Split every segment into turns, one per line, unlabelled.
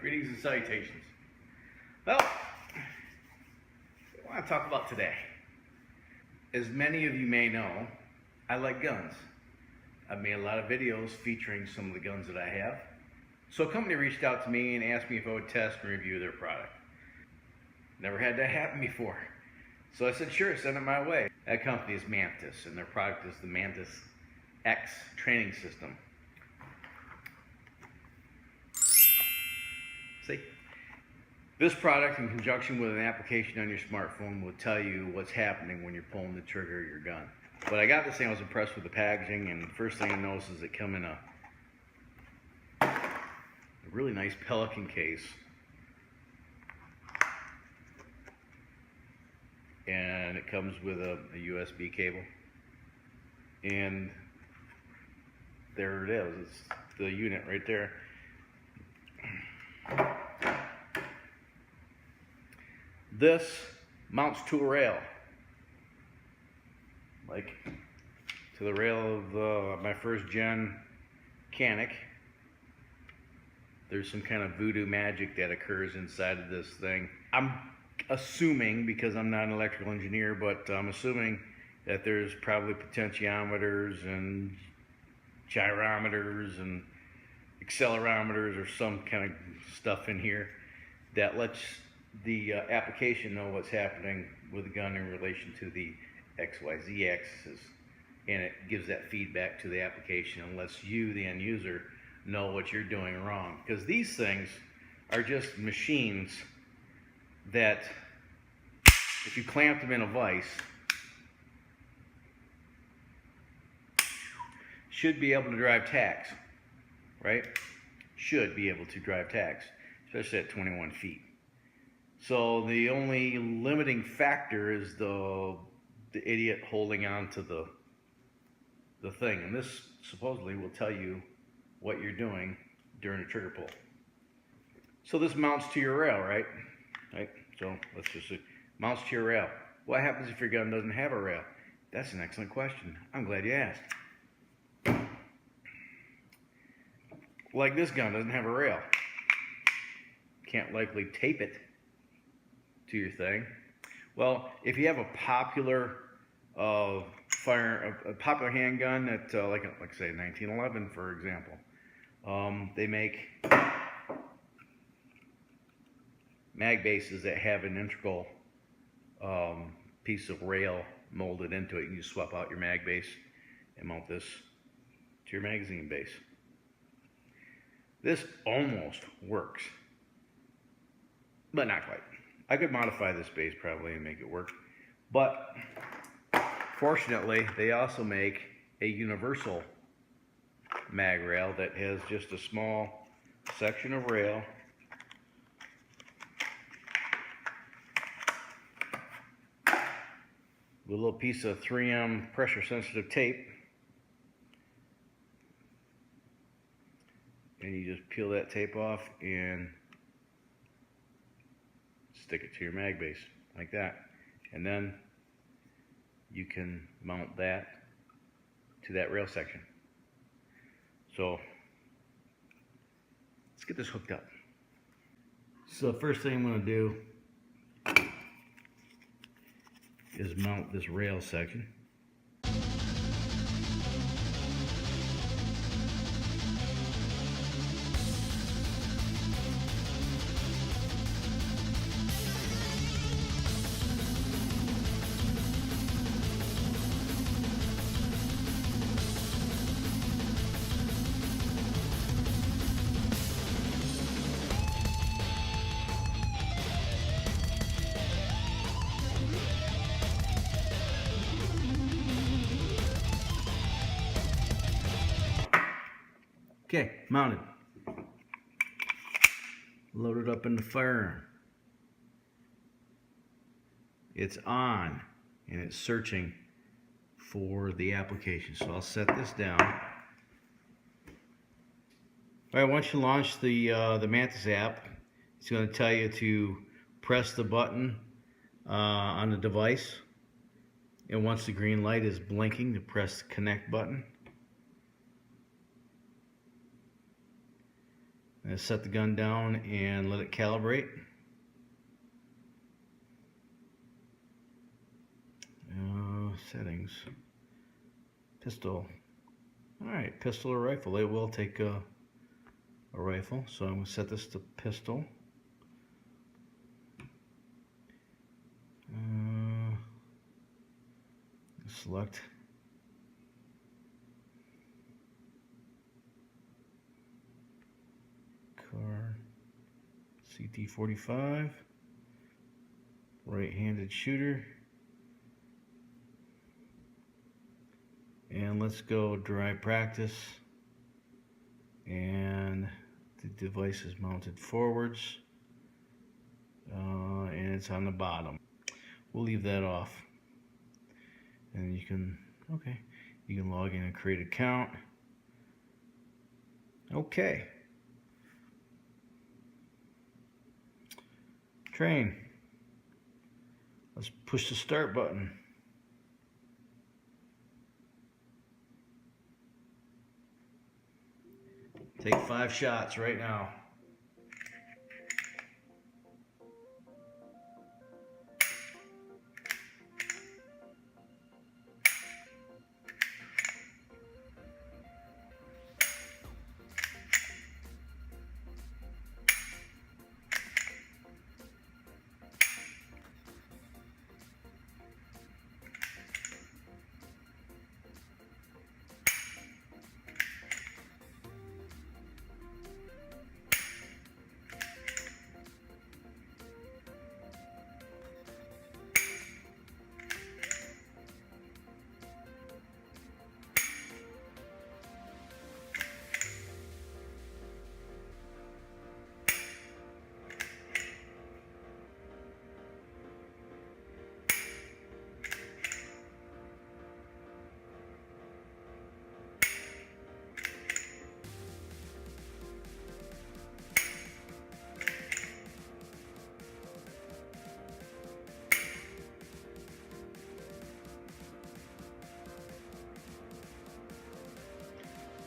Greetings and salutations. Well, what I want to talk about today. As many of you may know, I like guns. I've made a lot of videos featuring some of the guns that I have. So a company reached out to me and asked me if I would test and review their product. Never had that happen before. So I said, sure, send it my way. That company is Mantis, and their product is the Mantis X training system. See? This product, in conjunction with an application on your smartphone, will tell you what's happening when you're pulling the trigger of your gun. But I got this thing, I was impressed with the packaging, and the first thing I noticed is it come in a really nice Pelican case. And it comes with a USB cable. And there it is, it's the unit right there. This mounts to a rail, like to the rail of my first gen Canic. There's some kind of voodoo magic that occurs inside of this thing. I'm assuming, because I'm not an electrical engineer, but I'm assuming that there's probably potentiometers and gyrometers and accelerometers or some kind of stuff in here that lets the application know what's happening with the gun in relation to the XYZ axis, and it gives that feedback to the application and lets you, the end user, know what you're doing wrong. Because these things are just machines that, if you clamp them in a vise, should be able to drive tacks, right? Should be able to drive tacks, especially at 21 feet. So the only limiting factor is the idiot holding on to the thing. And this supposedly will tell you what you're doing during a trigger pull. So this mounts to your rail, right? So let's just say, mounts to your rail. What happens if your gun doesn't have a rail? That's an excellent question. I'm glad you asked. Like this gun doesn't have a rail. Can't likely tape it to your thing. Well, if you have a popular popular handgun that like say 1911, for example, they make mag bases that have an integral piece of rail molded into it. You swap out your mag base and mount this to your magazine base. This almost works, but not quite. I could modify this base probably and make it work, but fortunately they also make a universal mag rail that has just a small section of rail with a little piece of 3M pressure sensitive tape, and you just peel that tape off and stick it to your mag base like that, and then you can mount that to that rail section. So let's get this hooked up. So the first thing I'm going to do is mount this rail section. Okay, mounted. Loaded up in the Firearm. It's on, and it's searching for the application. So I'll set this down. All right, once you launch the Mantis app, it's going to tell you to press the button on the device, and once the green light is blinking, to press the connect button. I'm gonna set the gun down and let it calibrate. Settings. Pistol. Alright, pistol or rifle. It will take a rifle, so I'm going to set this to pistol. Select. Car. CT-45. Right-handed shooter. And let's go dry practice. And the device is mounted forwards. And it's on the bottom. We'll leave that off. And you can, okay, you can log in and create an account. Okay. Train. Let's push the start button. Take 5 shots right now.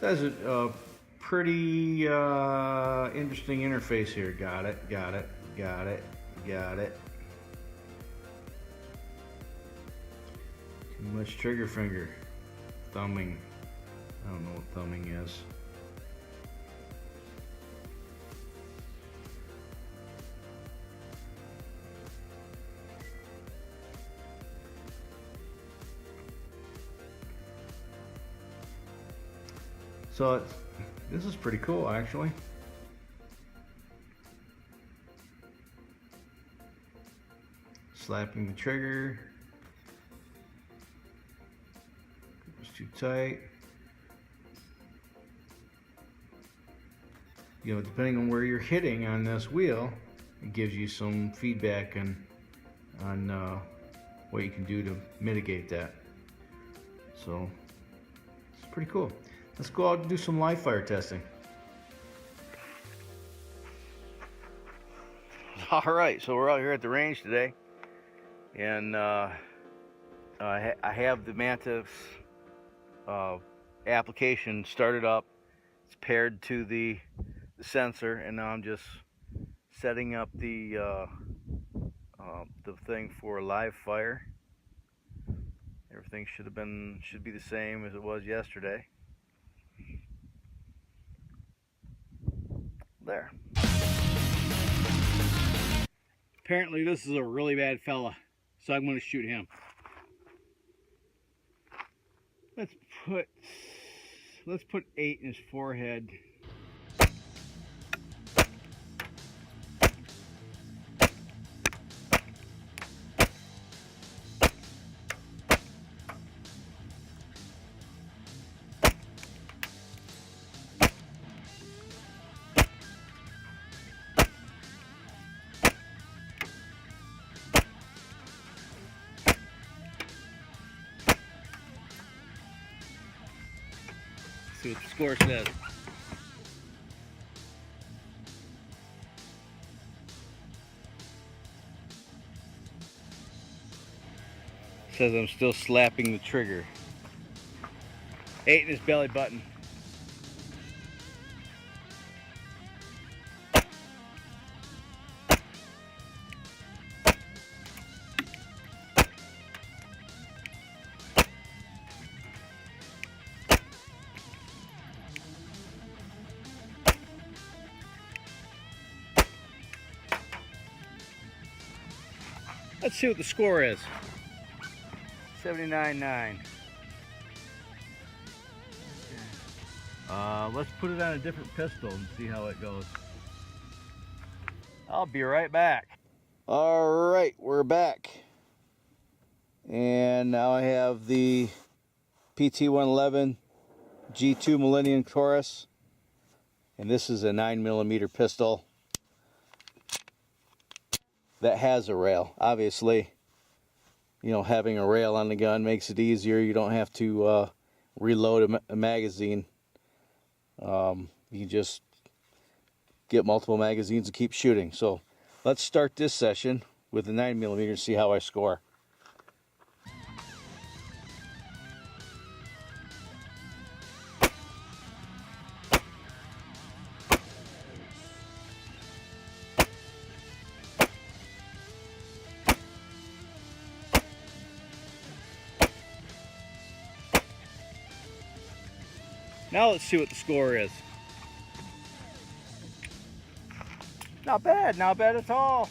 That's a pretty interesting interface here. Got it, got it, got it, got it. Too much trigger finger. Thumbing. I don't know what thumbing is. So this is pretty cool, actually. Slapping the trigger. It's too tight. You know, depending on where you're hitting on this wheel, it gives you some feedback on what you can do to mitigate that. So it's pretty cool. Let's go out and do some live fire testing. All right, so we're out here at the range today, and I have the Mantis application started up. It's paired to the sensor, and now I'm just setting up the thing for live fire. Everything should be the same as it was yesterday. There.
Apparently this is a really bad fella, so I'm going to shoot him. Let's put 8 in his forehead. See what the score says. Says I'm still slapping the trigger. 8 in his belly button. Let's see what the score is. 79.9. Let's put it on a different pistol and see how it goes. I'll be right back. All right, we're back. And now I have the PT-111 G2 Millennium Taurus. And this is a 9mm pistol that has a rail. Obviously, you know, having a rail on the gun makes it easier. You don't have to reload a magazine. You can just get multiple magazines and keep shooting. So let's start this session with the 9mm and see how I score. Now let's see what the score is. Not bad at all.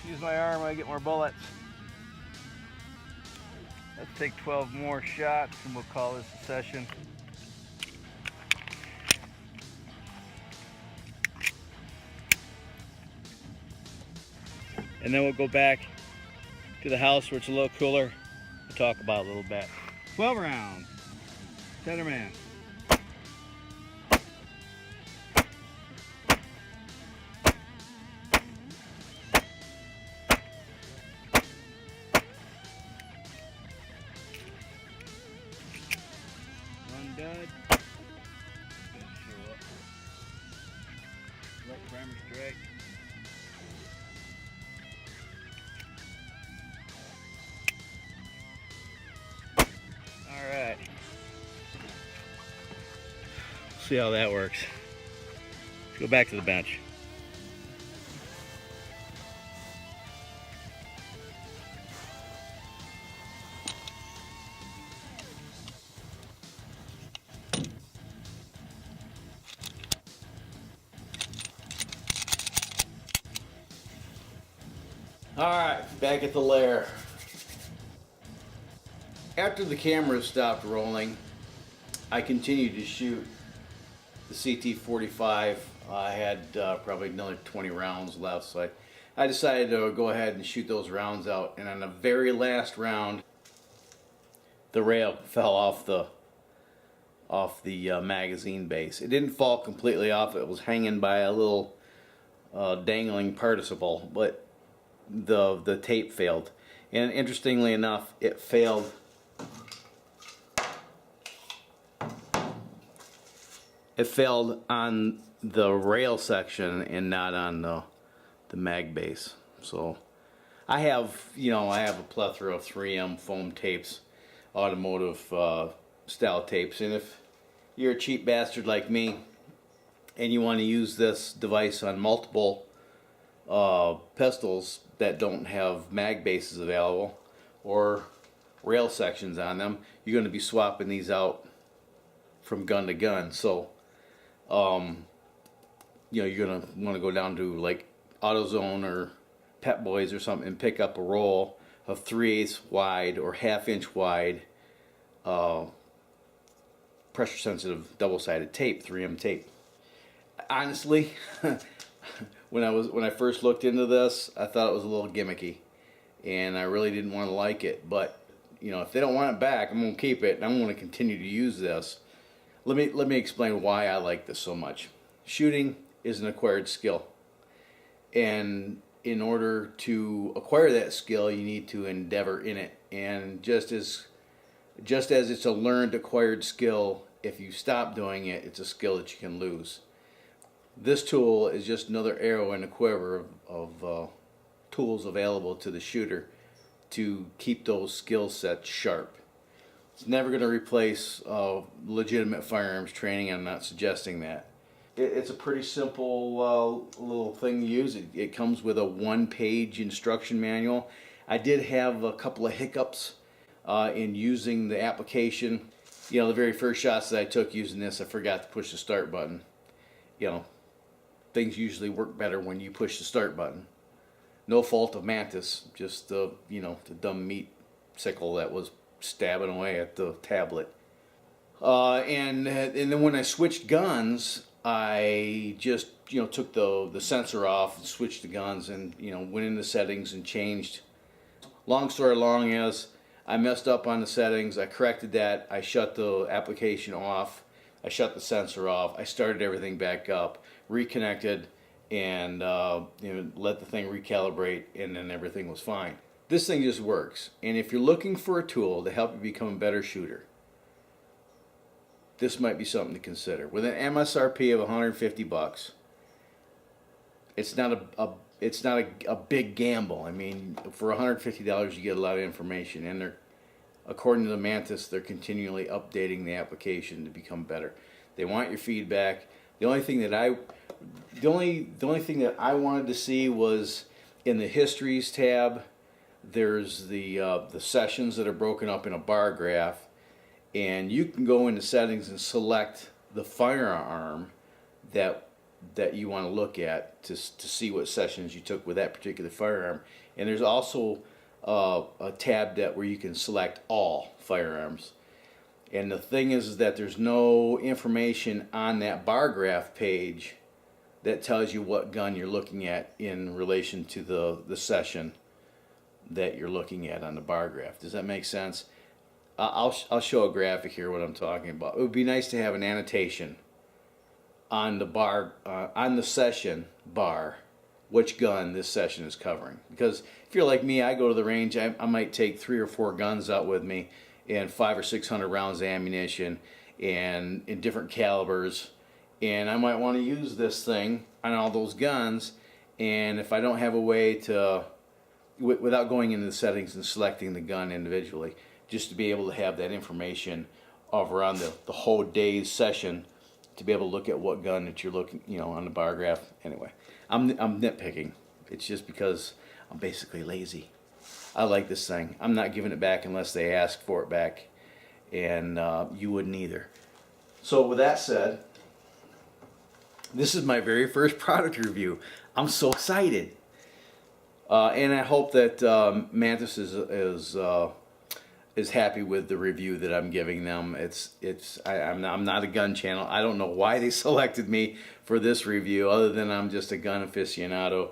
Use my arm when I get more bullets. Let's take 12 more shots and we'll call this a session. And then we'll go back to the house where it's a little cooler. We'll talk about it a little bit. 12 rounds. Center man. One dud. Gonna show up. Light primer strike. Alright. See how that works. Let's go back to the bench. Alright, back at the lair. After the camera stopped rolling, I continued to shoot the CT-45. I had probably another 20 rounds left, so I decided to go ahead and shoot those rounds out. And on the very last round, the rail fell off the magazine base. It didn't fall completely off. It was hanging by a little dangling participle, but the tape failed. And interestingly enough, it failed. It failed on the rail section and not on the mag base. So I have a plethora of 3M foam tapes, automotive style tapes, and if you're a cheap bastard like me and you want to use this device on multiple pistols that don't have mag bases available or rail sections on them, you're going to be swapping these out from gun to gun. So you're going to want to go down to like AutoZone or Pep Boys or something and pick up a roll of 3/8 wide or 1/2 inch wide pressure sensitive double-sided tape, 3M tape. Honestly, when I first looked into this, I thought it was a little gimmicky and I really didn't want to like it, but if they don't want it back, I'm going to keep it and I'm going to continue to use this. Let me explain why I like this so much. Shooting is an acquired skill, and in order to acquire that skill, you need to endeavor in it. And just as it's a learned, acquired skill, if you stop doing it, it's a skill that you can lose. This tool is just another arrow in the quiver of tools available to the shooter to keep those skill sets sharp. It's never going to replace legitimate firearms training. I'm not suggesting that. It's a pretty simple little thing to use. It comes with a one-page instruction manual. I did have a couple of hiccups in using the application. The very first shots that I took using this, I forgot to push the start button. That things usually work better when you push the start button. No fault of Mantis, just the, you know, the dumb meat sickle that was stabbing away at the tablet. And then when I switched guns, I just, you know, took the sensor off and switched the guns, and, you know, went into settings and changed. Long story long is, I messed up on the settings. I corrected that. I shut the application off. I shut the sensor off. I started everything back up, reconnected, and you know, let the thing recalibrate, and then everything was fine. This thing just works. And if you're looking for a tool to help you become a better shooter, this might be something to consider. With an MSRP of $150, it's not a big gamble. I mean, for $150 you get a lot of information, and they're, according to the Mantis, they're continually updating the application to become better. They want your feedback. The only thing that I wanted to see was in the histories tab. There's the sessions that are broken up in a bar graph, and you can go into settings and select the firearm that you want to look at to see what sessions you took with that particular firearm. And there's also a tab where you can select all firearms. And the thing is that there's no information on that bar graph page that tells you what gun you're looking at in relation to the session that you're looking at on the bar graph. Does that make sense? I'll show a graphic here what I'm talking about. It would be nice to have an annotation on the bar, on the session bar, which gun this session is covering. Because if you're like me, I go to the range, I might take 3 or 4 guns out with me, and 500 or 600 rounds of ammunition, and in different calibers, and I might want to use this thing on all those guns. And if I don't have a way to, without going into the settings and selecting the gun individually, just to be able to have that information of around the whole day's session, to be able to look at what gun that you're looking, you know, on the bar graph. Anyway, I'm nitpicking. It's just because I'm basically lazy. I like this thing. I'm not giving it back unless they ask for it back, and you wouldn't either. So with that said, this is my very first product review. I'm so excited, and I hope that Mantis is happy with the review that I'm giving them. I'm not a gun channel. I don't know why they selected me for this review, other than I'm just a gun aficionado,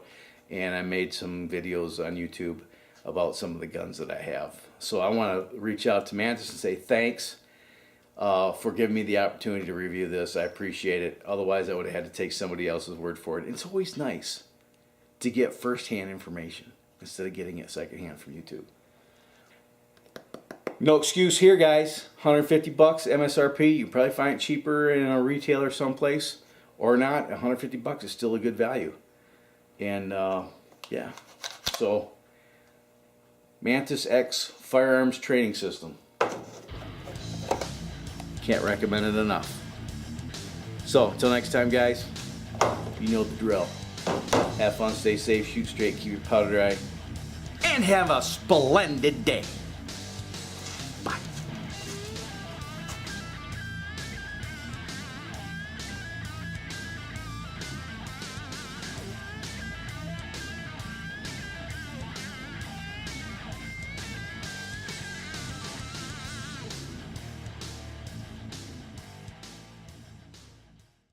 and I made some videos on YouTube about some of the guns that I have. So I want to reach out to Mantis and say thanks for giving me the opportunity to review this. I appreciate it. Otherwise I would have had to take somebody else's word for it. It's always nice to get first-hand information instead of getting it second-hand from YouTube. No excuse here, guys. $150 MSRP. You can probably find it cheaper in a retailer someplace, or not. $150 is still a good value. And yeah, so Mantis X Firearms Training System. Can't recommend it enough. So until next time, guys, you know the drill. Have fun, stay safe, shoot straight, keep your powder dry, and have a splendid day.